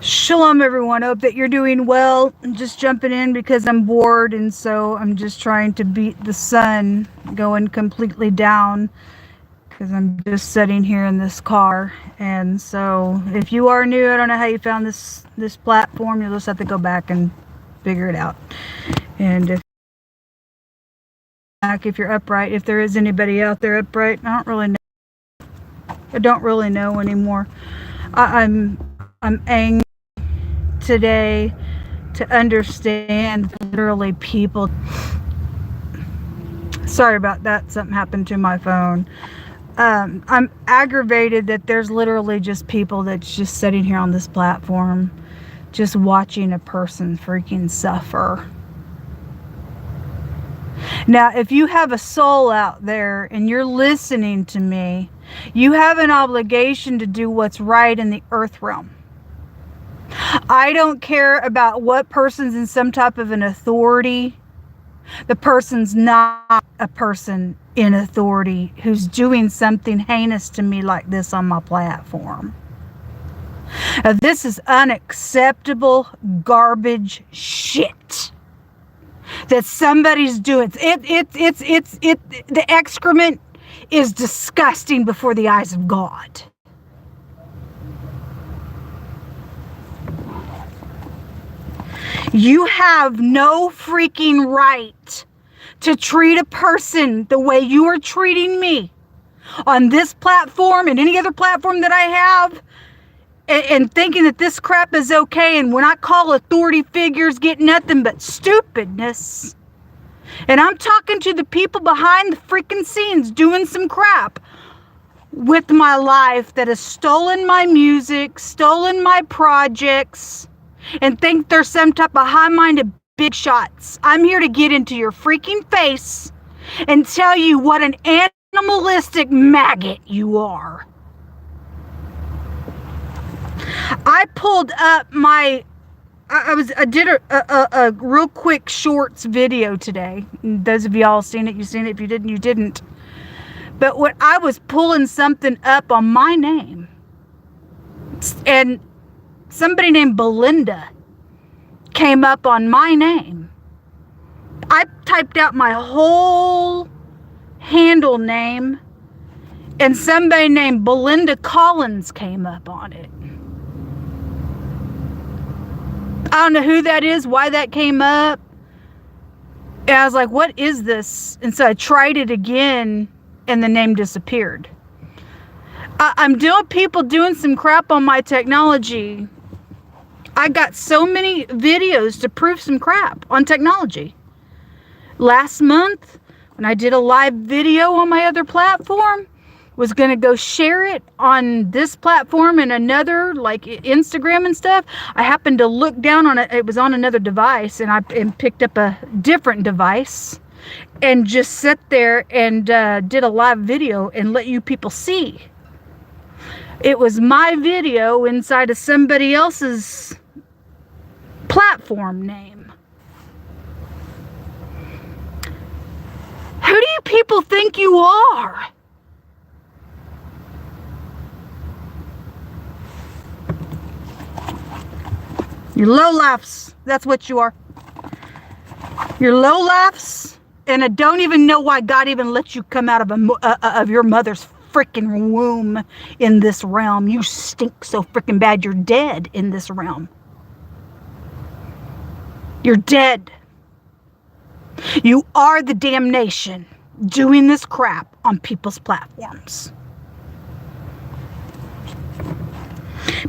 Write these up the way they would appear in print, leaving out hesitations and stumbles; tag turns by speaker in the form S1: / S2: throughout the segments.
S1: Shalom, everyone. Hope that you're doing well. I'm just jumping in because I'm bored, and so I'm just trying to beat the sun going completely down because I'm just sitting here in this car. And so if you are new, I don't know how you found this platform. You'll just have to go back and figure it out. And if you're upright, if there is anybody out there upright, I don't really know anymore. I'm angry today to understand literally people. Sorry about that, something happened to my phone. I'm aggravated that there's literally just people that's just sitting here on this platform just watching a person freaking suffer. Now, if you have a soul out there and you're listening to me, you have an obligation to do what's right in the earth realm. I don't care about what person's in some type of an authority. The person's not a person in authority who's doing something heinous to me like this on my platform. This is unacceptable garbage shit that somebody's doing. The excrement is disgusting before the eyes of God. You have no freaking right to treat a person the way you are treating me on this platform and any other platform that I have, and thinking that this crap is okay. And when I call authority figures, get nothing but stupidness. And I'm talking to the people behind the freaking scenes doing some crap with my life that has stolen my music, stolen my projects, and think they're some type of high-minded big shots. I'm here to get into your freaking face and tell you what an animalistic maggot you are. I pulled up my, I did a real quick shorts video today. Those of y'all seen it, you seen it. If you didn't, you didn't. But when I was pulling something up on my name, and somebody named Belinda came up on my name, I typed out my whole handle name, and somebody named Belinda Collins came up on it. I don't know who that is, why that came up. And I was like, what is this? And so I tried it again, and the name disappeared. I'm doing people doing some crap on my technology. I got so many videos to prove some crap on technology. Last month, when I did a live video on my other platform, was going to go share it on this platform and another, like Instagram and stuff. I happened to look down on it. It was on another device, and I picked up a different device and just sat there and did a live video and let you people see. It was my video inside of somebody else's platform name. Who do you people think you are? You're lowlifes. That's what you are. You're lowlifes, and I don't even know why God even let you come out of your mother's freaking womb in this realm. You stink so freaking bad. You're dead in this realm. You're dead. You are the damnation doing this crap on people's platforms.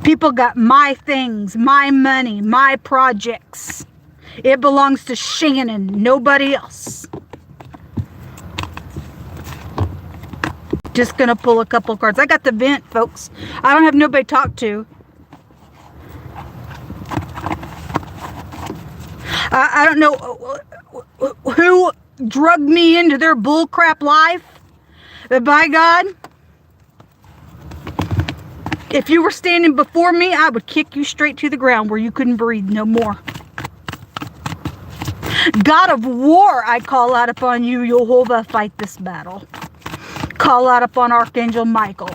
S1: People got my things, my money, my projects. It belongs to Shannon, nobody else. Just gonna pull a couple cards. I got the vent, folks. I don't have nobody to talk to. I don't know who drugged me into their bullcrap life. But by God, if you were standing before me, I would kick you straight to the ground where you couldn't breathe no more. God of war, I call out upon you, Jehovah, fight this battle. Call out upon Archangel Michael.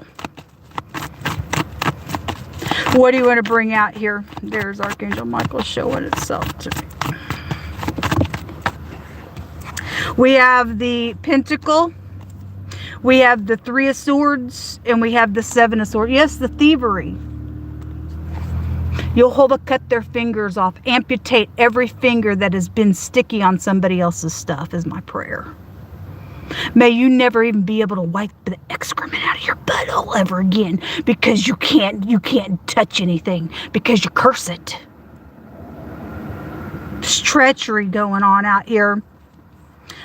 S1: What do you want to bring out here? There's Archangel Michael showing itself to me. We have the Pentacle. We have the Three of Swords. And we have the Seven of Swords. Yes, the thievery. Jehovah cut their fingers off. Amputate every finger that has been sticky on somebody else's stuff is my prayer. May you never even be able to wipe the excrement out of your butthole ever again, because you can't touch anything because you curse it. There's treachery going on out here.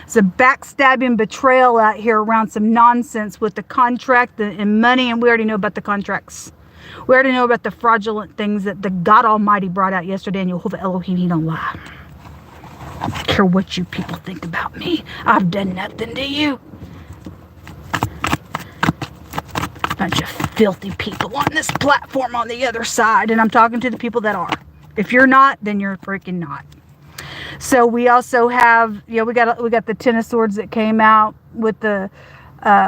S1: There's a backstabbing betrayal out here around some nonsense with the contract and money, and we already know about the contracts. We already know about the fraudulent things that the God Almighty brought out yesterday, and Jehovah Elohim, he don't lie. I don't care what you people think about me. I've done nothing to you. Bunch of filthy people on this platform on the other side, and I'm talking to the people that are. If you're not, then you're freaking not. So we also have, we got the Ten of Swords that came out with the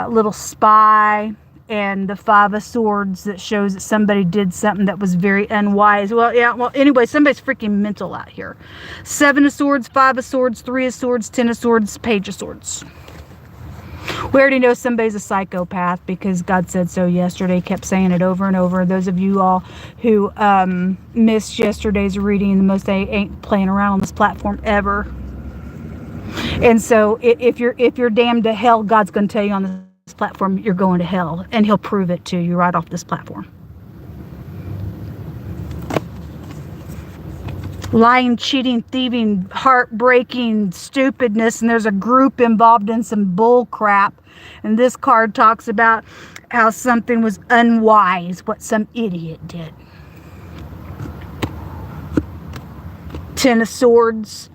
S1: little spy, and the Five of Swords that shows that somebody did something that was very unwise. Well, anyway, somebody's freaking mental out here. Seven of Swords, Five of Swords, Three of Swords, Ten of Swords, Page of Swords. We already know somebody's a psychopath because God said so yesterday, kept saying it over and over. Those of you all who missed yesterday's reading, the most they ain't playing around on this platform ever. And so if you're damned to hell, God's going to tell you on this platform you're going to hell, and he'll prove it to you right off this platform. Lying, cheating, thieving, heartbreaking stupidness, and there's a group involved in some bull crap. And this card talks about how something was unwise, what some idiot did. Ten of Swords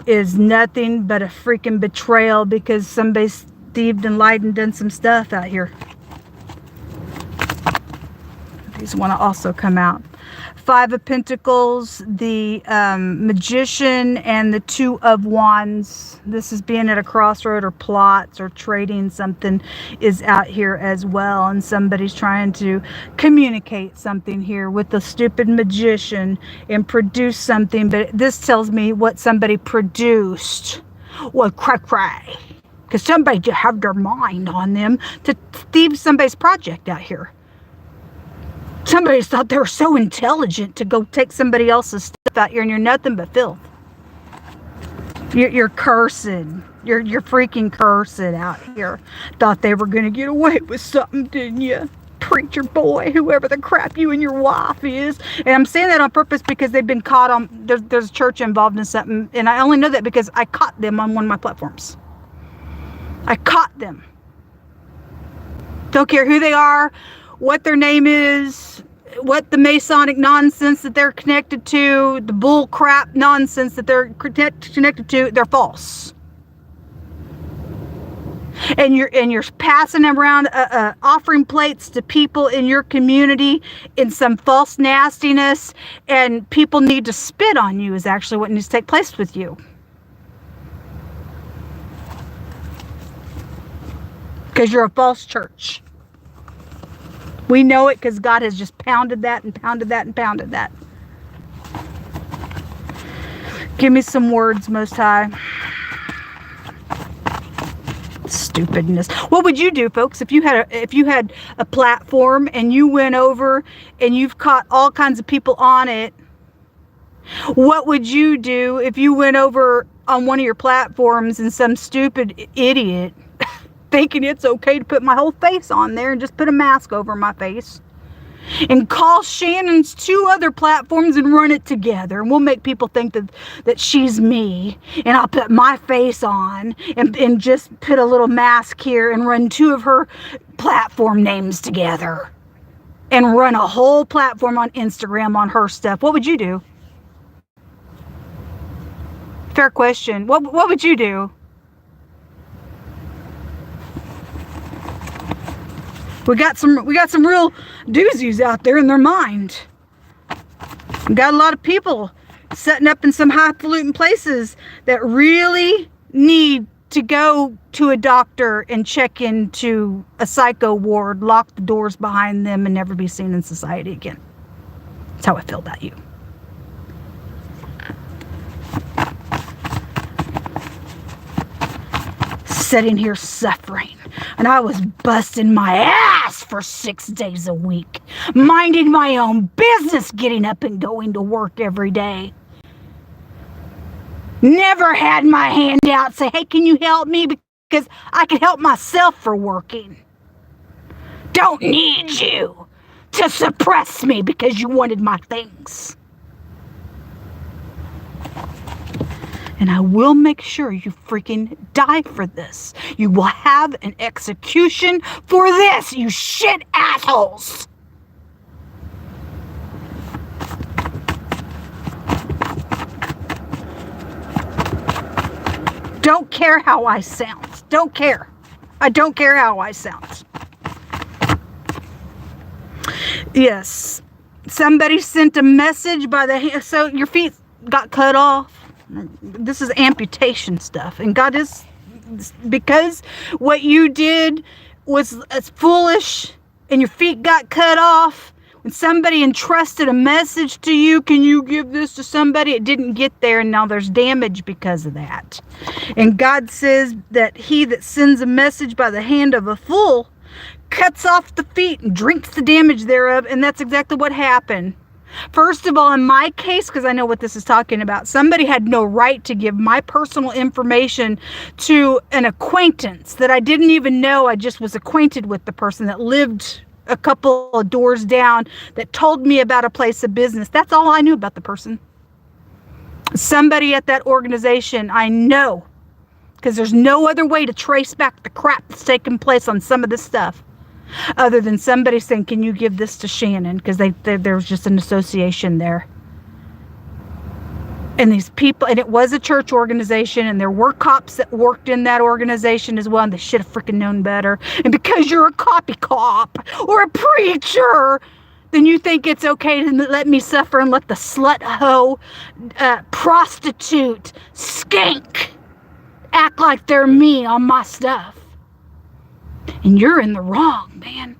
S1: is nothing but a freaking betrayal because somebody's thieved and lied and done some stuff out here. These want to also come out. Five of Pentacles, the Magician, and the Two of Wands. This is being at a crossroad or plots or trading something is out here as well. And somebody's trying to communicate something here with the stupid Magician and produce something. But this tells me what somebody produced. Well, cray. Because somebody just have their mind on them to thieve somebody's project out here. Somebody thought they were so intelligent to go take somebody else's stuff out here, and you're nothing but filth. You're cursing. You're freaking cursing out here. Thought they were going to get away with something, didn't you? Preacher boy, whoever the crap you and your wife is. And I'm saying that on purpose because they've been caught on, there's a church involved in something, and I only know that because I caught them on one of my platforms. I caught them. Don't care who they are, what their name is, what the Masonic nonsense that they're connected to, the bull crap nonsense that they're connected to, they're false. And you're passing around offering plates to people in your community in some false nastiness, and people need to spit on you is actually what needs to take place with you. Because you're a false church. We know it because God has just pounded that and pounded that and pounded that. Give me some words, Most High. Stupidness. What would you do, folks, if you had a platform and you went over and you've caught all kinds of people on it? What would you do if you went over on one of your platforms and some stupid idiot thinking it's okay to put my whole face on there and just put a mask over my face and call Shannon's two other platforms and run it together, and we'll make people think that she's me, and I'll put my face on and just put a little mask here and run two of her platform names together and run a whole platform on Instagram on her stuff? What would you do? Fair question. What would you do? We got some real doozies out there in their mind. We got a lot of people setting up in some highfalutin places that really need to go to a doctor and check into a psycho ward, lock the doors behind them, and never be seen in society again. That's how I feel about you. Sitting here suffering, and I was busting my ass for 6 days a week, minding my own business, getting up and going to work every day. Never had my hand out, say, hey, can you help me? Because I can help myself for working. Don't need you to suppress me because you wanted my things. And I will make sure you freaking die for this. You will have an execution for this, you shit assholes. Don't care how I sound. Don't care. I don't care how I sound. Yes. Somebody sent a message by the... So your feet got cut off. This is amputation stuff. And God is... Because what you did was foolish and your feet got cut off. When somebody entrusted a message to you, can you give this to somebody? It didn't get there, and now there's damage because of that. And God says that he that sends a message by the hand of a fool cuts off the feet and drinks the damage thereof, and that's exactly what happened. First of all, in my case, because I know what this is talking about, somebody had no right to give my personal information to an acquaintance that I didn't even know. I just was acquainted with the person that lived a couple of doors down, that told me about a place of business. That's all I knew about the person. Somebody at that organization I know, because there's no other way to trace back the crap that's taking place on some of this stuff other than somebody saying, can you give this to Shannon? Because there was just an association there. And these people, and it was a church organization, and there were cops that worked in that organization as well, and they should have freaking known better. And because you're a copy cop or a preacher, then you think it's okay to let me suffer and let the slut hoe, prostitute, skank act like they're me on my stuff. And you're in the wrong, man.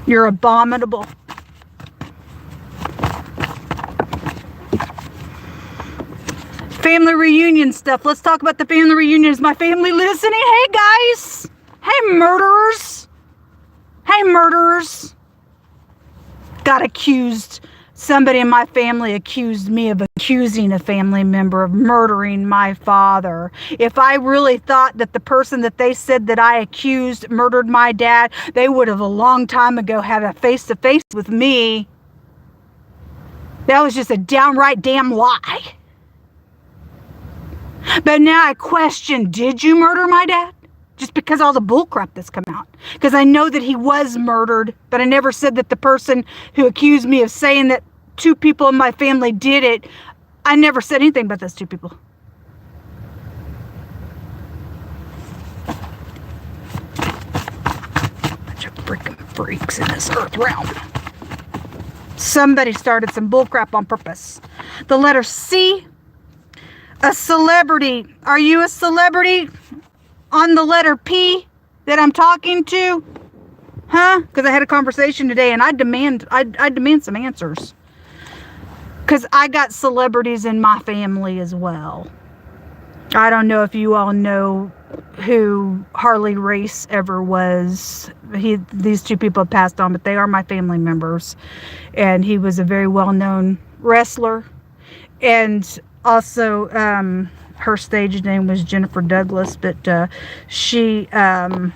S1: You're abominable. Family reunion stuff. Let's talk about the family reunion. Is my family listening? Hey, guys. Hey, murderers. Hey, murderers. Got accused. Somebody in my family accused me of accusing a family member of murdering my father. If I really thought that the person that they said that I accused murdered my dad, they would have a long time ago had a face-to-face with me. That was just a downright damn lie. But now I question, did you murder my dad? Just because all the bullcrap that's come out. Because I know that he was murdered, but I never said that the person who accused me of saying that 2 people in my family did it, I never said anything about those 2 people. Bunch of freaking freaks in this earth realm. Somebody started some bullcrap on purpose. The letter C, a celebrity. Are you a celebrity on the letter P that I'm talking to? Huh? Because I had a conversation today and I demand some answers. Because I got celebrities in my family as well. I don't know if you all know who Harley Race ever was. These 2 people have passed on, but they are my family members. And he was a very well-known wrestler. And also, her stage name was Jennifer Douglas, but she was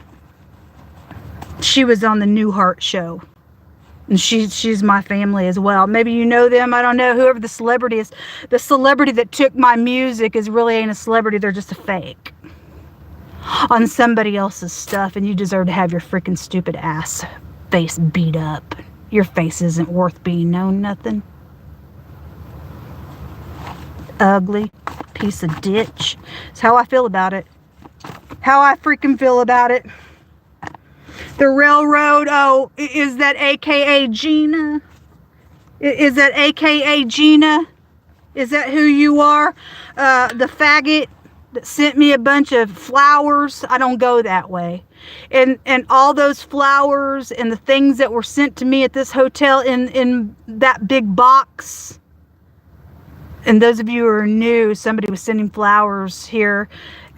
S1: on the Newhart show. And she's my family as well. Maybe you know them. I don't know. Whoever the celebrity is. The celebrity that took my music really ain't a celebrity. They're just a fake. On somebody else's stuff. And you deserve to have your freaking stupid ass face beat up. Your face isn't worth being known nothing. Ugly piece of ditch. It's how I feel about it. How I freaking feel about it. The railroad, oh, is that AKA Gina? Is that AKA Gina? Is that who you are? The faggot that sent me a bunch of flowers? I don't go that way. And all those flowers and the things that were sent to me at this hotel in that big box. And those of you who are new, somebody was sending flowers here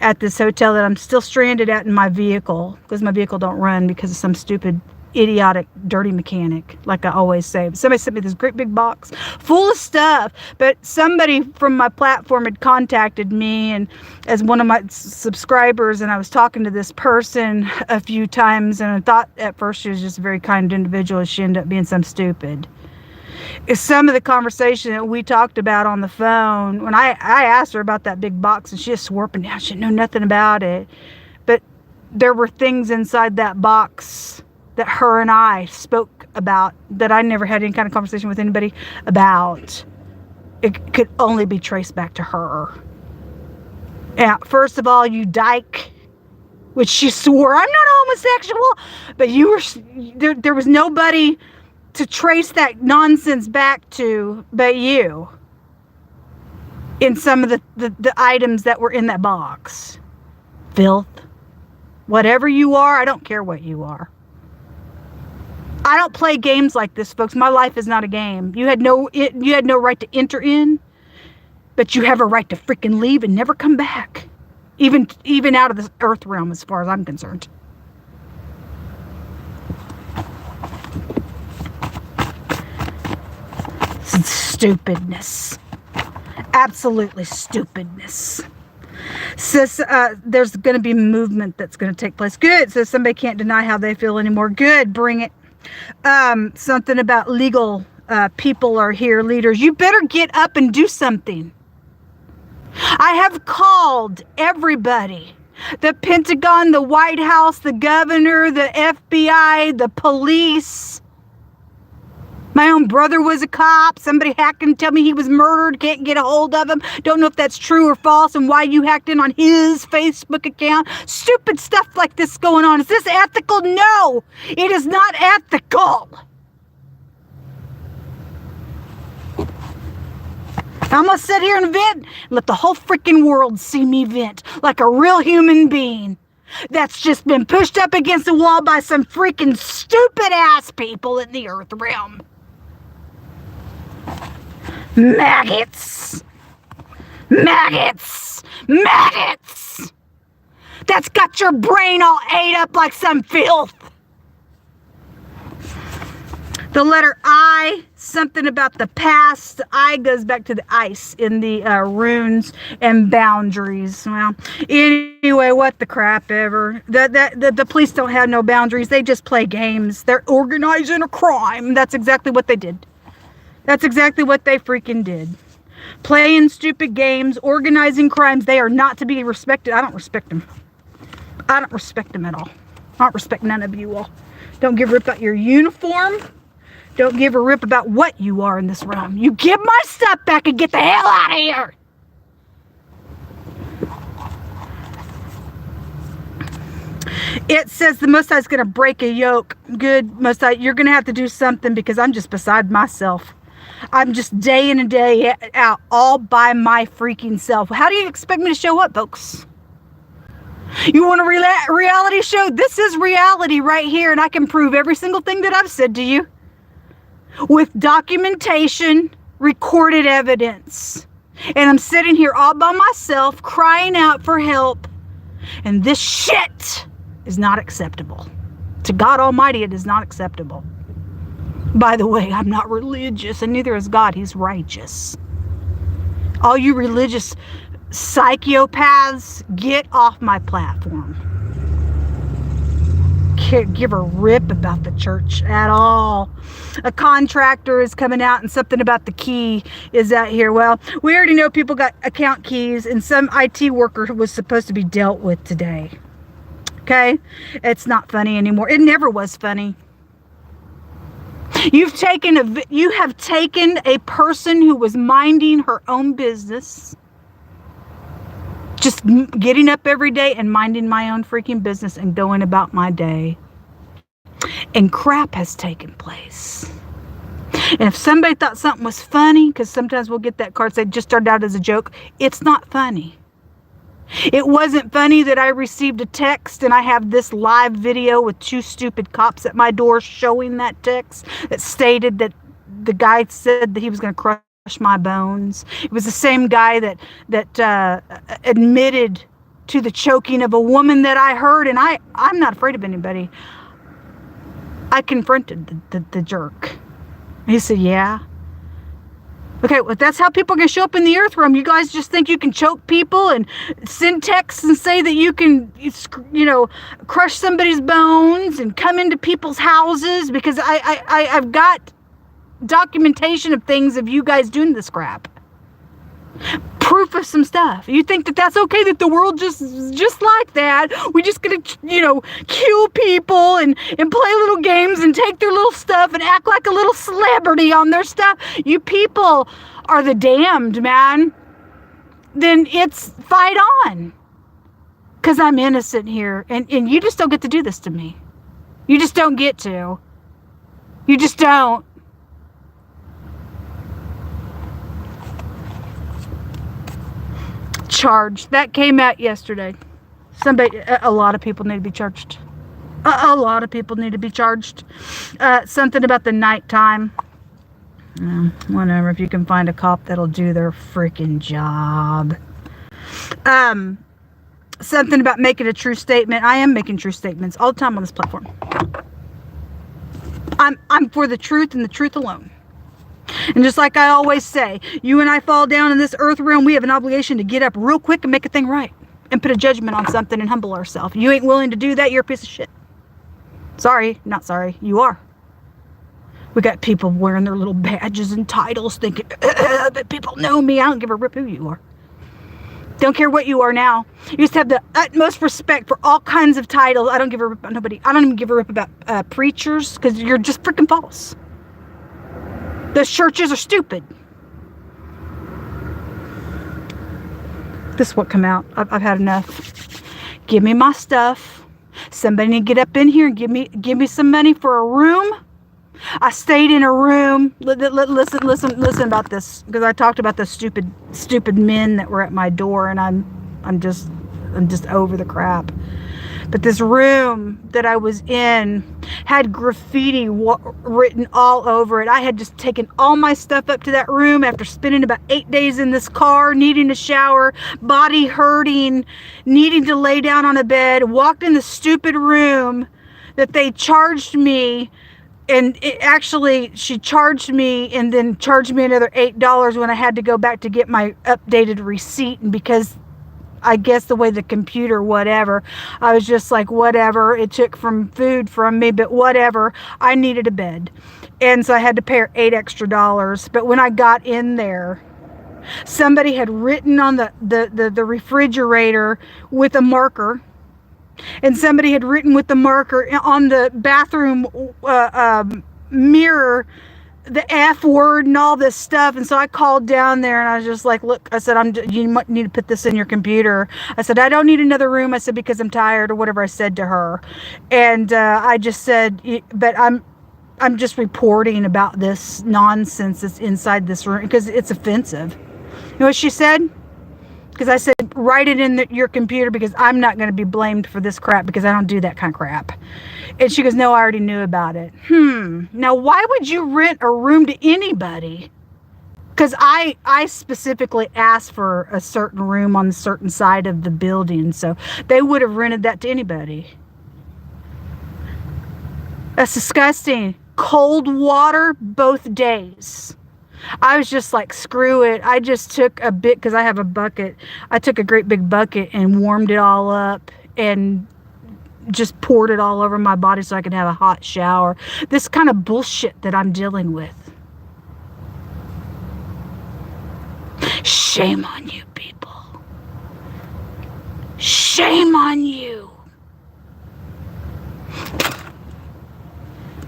S1: at this hotel that I'm still stranded at in my vehicle, because my vehicle don't run because of some stupid, idiotic, dirty mechanic, like I always say. But somebody sent me this great big box full of stuff, but somebody from my platform had contacted me and as one of my subscribers, and I was talking to this person a few times, and I thought at first she was just a very kind individual. She ended up being some stupid. Some of the conversation that we talked about on the phone, when I asked her about that big box, and she just swore up and down, she didn't know nothing about it. But there were things inside that box that her and I spoke about that I never had any kind of conversation with anybody about. It could only be traced back to her. Yeah, first of all, you dyke, which she swore, I'm not homosexual, but you were, there was nobody to trace that nonsense back to but you in some of the items that were in that box. Filth. Whatever you are, I don't care what you are. I don't play games like this, folks. My life is not a game. You had no right to enter in, but you have a right to freaking leave and never come back. Even out of this earth realm, as far as I'm concerned. Stupidness. Absolutely stupidness. Says there's going to be movement that's going to take place. Good. Says somebody can't deny how they feel anymore. Good. Bring it. Something about legal people are here, leaders. You better get up and do something. I have called everybody. The Pentagon, the White House, the governor, the FBI, the police. My own brother was a cop. Somebody hacked him, tell me he was murdered. Can't get a hold of him. Don't know if that's true or false and why you hacked in on his Facebook account. Stupid stuff like this going on. Is this ethical? No, it is not ethical. I'm going to sit here and vent and let the whole freaking world see me vent like a real human being that's just been pushed up against the wall by some freaking stupid ass people in the earth realm. Maggots. Maggots. Maggots. That's got your brain all ate up like some filth. The letter I, something about the past. The I goes back to the ice in the runes and boundaries. Well, anyway, what the crap ever. The police don't have no boundaries. They just play games. They're organizing a crime. That's exactly what they did. That's exactly what they freaking did. Playing stupid games, organizing crimes. They are not to be respected. I don't respect them. I don't respect them at all. I don't respect none of you all. Don't give a rip about your uniform. Don't give a rip about what you are in this realm. You give my stuff back and get the hell out of here. It says the Most High is going to break a yoke. Good, Most High, you're going to have to do something because I'm just beside myself. I'm just day in and day out all by my freaking self. How do you expect me to show up, folks? You want a reality show? This is reality right here, and I can prove every single thing that I've said to you with documentation, recorded evidence. And I'm sitting here all by myself, crying out for help. And this shit is not acceptable. To God Almighty, it is not acceptable. By the way, I'm not religious, and neither is God. He's righteous. All you religious psychopaths, get off my platform. Can't give a rip about the church at all. A contractor is coming out and something about the key is out here. Well, we already know people got account keys, and some IT worker was supposed to be dealt with today. Okay? It's not funny anymore. It never was funny. You have taken a person who was minding her own business, just getting up every day and minding my own freaking business and going about my day. And crap has taken place. And if somebody thought something was funny, because sometimes we'll get that card, say just started out as a joke, it's not funny. It wasn't funny that I received a text and I have this live video with 2 stupid cops at my door showing that text that stated that the guy said that he was going to crush my bones. It was the same guy that admitted to the choking of a woman that I heard, and I'm not afraid of anybody. I confronted the jerk. He said, yeah. Okay, well, that's how people are going to show up in the earth realm. You guys just think you can choke people and send texts and say that you can, crush somebody's bones and come into people's houses, because I've got documentation of things of you guys doing this crap. Proof of some stuff. You think that that's okay, that the world just like that? We just gonna, kill people and play little games and take their little stuff and act like a little celebrity on their stuff? You people are the damned, man. Then it's fight on. Because I'm innocent here. And you just don't get to do this to me. You just don't get to. You just don't. Charged. That came out yesterday. A lot of people need to be charged. A lot of people need to be charged. Something about the nighttime. Whatever. If you can find a cop that'll do their freaking job. Something about making a true statement. I am making true statements all the time on this platform. I'm for the truth and the truth alone. And just like I always say, you and I fall down in this earth realm, we have an obligation to get up real quick and make a thing right. And put a judgment on something and humble ourselves. You ain't willing to do that, you're a piece of shit. Sorry, not sorry, you are. We got people wearing their little badges and titles thinking, that people know me. I don't give a rip who you are. Don't care what you are now. You used to have the utmost respect for all kinds of titles. I don't give a rip about nobody. I don't even give a rip about preachers, because you're just freaking false. Those churches are stupid. This is what come out. I've had enough. Give me my stuff. Somebody need to get up in here and give me some money for a room. I stayed in a room. Listen about this, because I talked about the stupid men that were at my door, and I'm just over the crap. But this room that I was in had graffiti written all over it. I had just taken all my stuff up to that room after spending about 8 days in this car, needing a shower, body hurting, needing to lay down on a bed, walked in the stupid room that they charged me. And she charged me and then charged me another $8 when I had to go back to get my updated receipt. And because I guess the way the computer, whatever, I was just like, whatever. It took from food from me, but whatever. I needed a bed. And so I had to pay her $8 extra. But when I got in there, somebody had written on the refrigerator with a marker. And somebody had written with the marker on the bathroom mirror the F word and all this stuff. And so I called down there and I was just like, look, I said, you need to put this in your computer. I said, I don't need another room. I said, because I'm tired, or whatever I said to her. And I just said, but I'm just reporting about this nonsense that's inside this room because it's offensive. You know what she said? Because I said, write it in your computer, because I'm not going to be blamed for this crap, because I don't do that kind of crap. And she goes, no, I already knew about it. Now, why would you rent a room to anybody? Because I specifically asked for a certain room on a certain side of the building, so they would have rented that to anybody. That's disgusting. Cold water both days. I was just like, screw it. I just took a bit, because I have a bucket. I took a great big bucket and warmed it all up and just poured it all over my body so I could have a hot shower. This kind of bullshit that I'm dealing with. Shame on you people. Shame on you.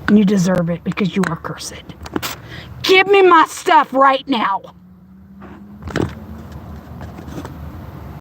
S1: And you deserve it, because you are cursed. Give me my stuff right now.